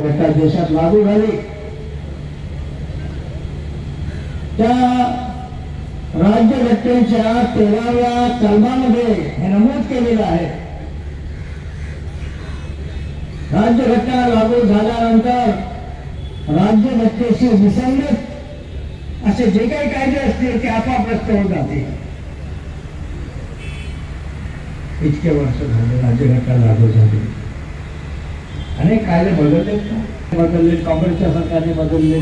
राज्यघटना देशात लागू झाली, त्या राज्यघटनेच्या 13व्या कलमामध्ये हे नमूद केलेलं आहे, राज्यघटना लागू झाल्यानंतर राज्यघटनेशी विसंगत असे जे काही कायदे असतील ते आपोआप रद्द होऊन जातील. इतके वर्ष झाले राज्यघटना लागू झाली, अनेक कायदे बदलले, काँग्रेसच्या सरकारने बदलले.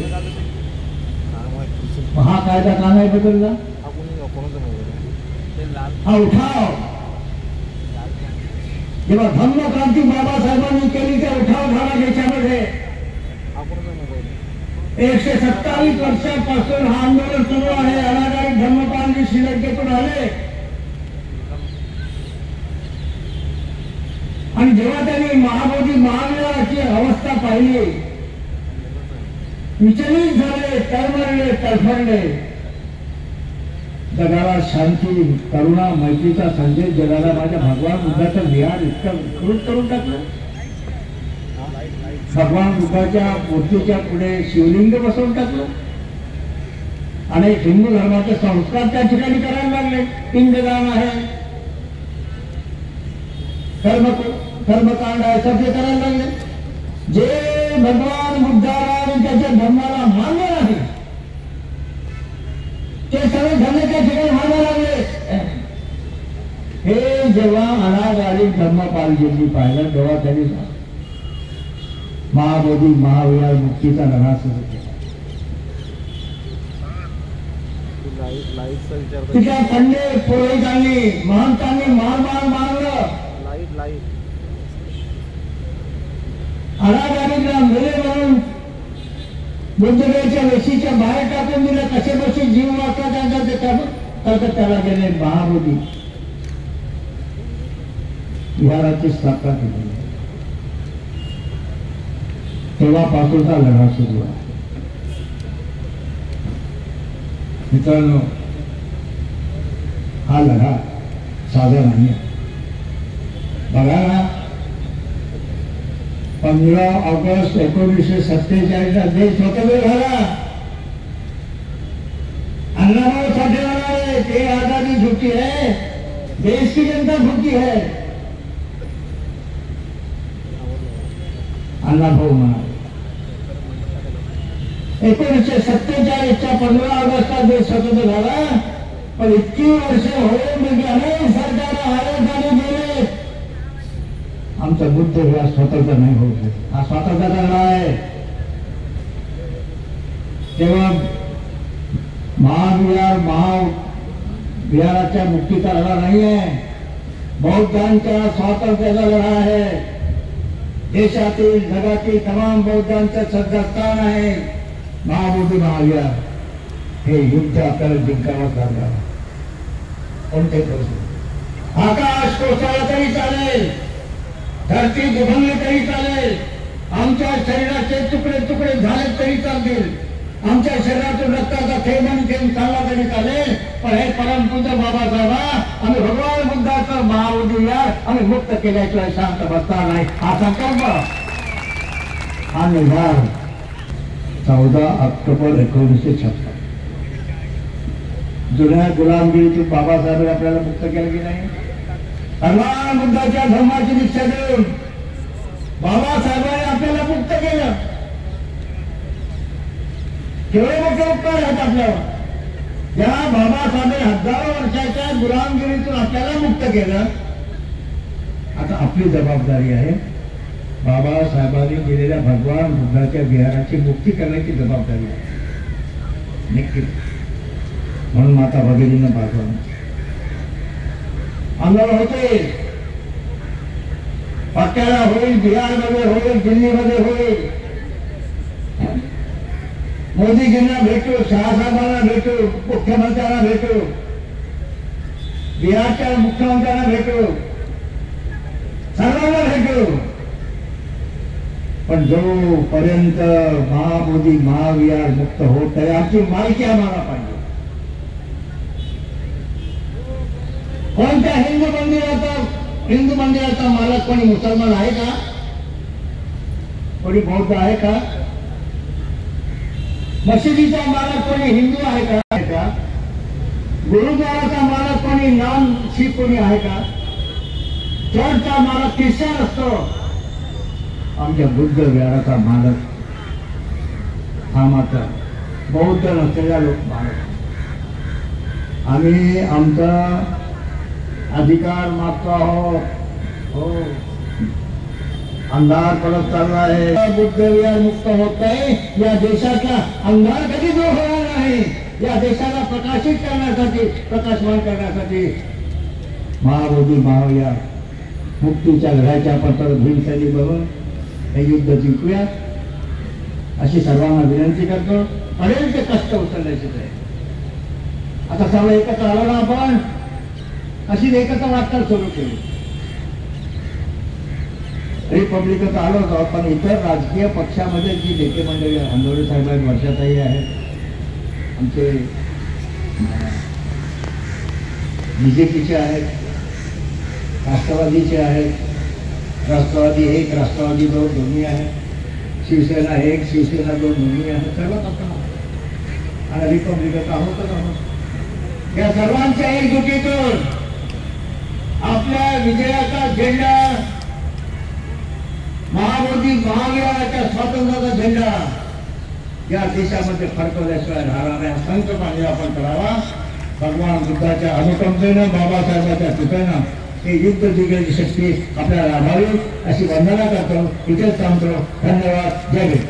हा कायदा का नाही बदलला? हा उठाव जेव्हा धम्मक्रांती बाबासाहेबांनी केली त्या उठाव झाला देशामध्ये. 127 वर्षापासून हा आंदोलन सुरू आहे. अनागारी धम्मपालजी श्रीलंकेतून आले आणि जेव्हा त्यांनी महाबोधी महावीराची अवस्था पाहिली, विचलित झाले, तळमळले, तडफडले. जगाला शांती, करुणा, मैत्रीचा संदेश जगाला माझ्या भगवान बुद्धाचं विहार इतकं विकृत करून टाकलं. भगवान बुद्धाच्या मूर्तीच्या पुढे शिवलिंग बसवून टाकलं. आणि हिंदू धर्माचे संस्कार त्या ठिकाणी करायला लागले. पिंडदान आहे, कर्मकांड आहे, सगळे करायला लागले. जे भगवान बुद्धाला आणि त्याच्या धर्माला मान्य नाही ते सगळे धर्म त्या ठिकाणी मानायला लागले. हे जेव्हा अनागारी धम्मपालजींनी पाहिलं तेव्हा त्यांनी महाबोधी महावीर मुक्तीचा लढा सुरू केला. तिच्या पंडित पुरोहितांनी महंतांनी मारलं. अनागारीला मेले म्हणून बुद्धदेवाच्या वेशीच्या बाहेर टाकून दिलं. कसे बसे जीव वाचला त्यांचा ते त्याला गेले महाबोधी विहाराची स्थापना केली. तेव्हापासूनचा लढा सुरू आहे. मित्रांनो, हा लढा साधा नाही. बघा ना, 15 ऑगस्ट 1947 देश स्वतंत्र झाला. अन्नाभाऊ साठे म्हणाले ते आजादी झुकी है, देश की जनता झुकी है. अण्णाभाऊ म्हणाले 1947च्या 15 ऑगस्टला देश स्वतंत्र झाला, पण इतकी वर्ष होऊन म्हणजे अनेक सरकार आले गेले, आमचा बुद्ध विहार स्वतंत्र नाही होऊ शकत. हा स्वातंत्र्याचा लढा आहे. तेव्हा महाविहाराच्या मुक्तीचा लढा नाही आहे, बौद्धांच्या स्वातंत्र्याचा लढा आहे. देशातील जगातील तमाम बौद्धांचं श्रद्धास्थान आहे महाबोधी महाविहार. हे युद्ध आपल्याला जिंकावंच लागणार. कोणते करू, आकाश कोसळला तरी चालेल, धरती दुभंगली तरी चालेल, आमच्या शरीराचे तुकडे तुकडे झाले तरी चालतील, आमच्या शरीरातून रक्ताचा थेंब चालला तरी चालेल, पण हे परमपूज्य बाबासाहेबा आम्ही भगवान बुद्धाचं महाबोधी विहार आम्ही मुक्त केल्याशिवाय शांत बसणार नाही. हा संकल्प, हा निर्धार 14 ऑक्टोबर 1956 जुन्या गुलामगिरीतून बाबासाहेबांनी आपल्याला मुक्त केलं की नाही? भगवान बुद्धाच्या धर्माची दीक्षा देऊन बाबासाहेबांनी आपल्याला मुक्त केलं. केवढे मोठे उपकार आहेत आपल्यावर. या बाबासाहेबांनी हजारो वर्षाच्या गुलामगिरीतून आपल्याला मुक्त केलं. आता आपली जबाबदारी आहे बाबासाहेबांनी दिलेल्या भगवान बुद्धाच्या विहाराची मुक्ती करण्याची जबाबदारी आहे. नक्की. म्हणून माता भगिनीनं पाठवलं. आंदोलन होते, पट्ट्याला होईल, बिहारमध्ये होईल, दिल्लीमध्ये होईल. मोदीजींना भेटू, शहासाहेबांना भेटू, मुख्यमंत्र्यांना भेटू, बिहारच्या मुख्यमंत्र्यांना भेटू, सर्वांना भेटू. पण जोपर्यंत महाबोधी महाविहार मुक्त होत आहे आमची मालकी आम्हाला पाहिजे. कोणत्या हिंदू मंदिराचा मालक कोणी मुसलमान आहे का? कोणी बौद्ध आहे का? मशिदीचा मालक कोणी हिंदू आहे का? गुरुद्वाराचा मालक कोणी नॉन शीख कोणी आहे का? चर्चचा मालक ख्रिश्चन असतो. आमच्या बुद्ध विहाराचा मालक हा मात्र बौद्ध नसलेला लोक मालक. आम्ही आमचा अधिकार मागतो आहोत. हो, अंधार पडत चालला आहे. बुद्ध विहार मुक्त होत आहे. या देशाचा अंधार कधी दूर होणार नाही. या देशाला प्रकाशित करण्यासाठी, प्रकाशमान करण्यासाठी महाबोधी महाविहार मुक्तीच्या लढ्याच्या पत्रात भीमसेनी बघून हे युद्ध जिंकूया अशी सर्वांना विनंती करतो. अनेक ते कष्ट उचलण्याचे आहे. आता सर्व एकत्र आलो ना आपण, अशीच एकत्र वाटचाल सुरू केली. रिपब्लिकन आलो होतो, पण इतर राजकीय पक्षामध्ये जी नेते मंडळी अंदोरे साहेब आहेत, वर्षाताई आहेत, आमचे बीजेपीचे आहेत, राष्ट्रवादीचे आहेत, राष्ट्रवादी एक राष्ट्रवादी दोन दोन्ही आहेत, शिवसेना एक शिवसेना दोन दोन्ही आहेत, सर्वात आपण आणि रिपब्लिकन आहोतच आहोत. या सर्वांच्या एकजुटीतून आपल्या विजयाचा झेंडा, महाबोधी महाविहाराच्या स्वातंत्र्याचा झेंडा या देशामध्ये फडकवल्याशिवाय राहणार आहे. संकल्पाने आपण करावा. भगवान बुद्धाच्या अनुकंपेनं, बाबासाहेबांच्या कृपेनं हे युद्ध जिंकण्याची शक्ती आपल्याला लाभावी अशी वंदना करतो. इथेच थांबतो. धन्यवाद. जय हिंद.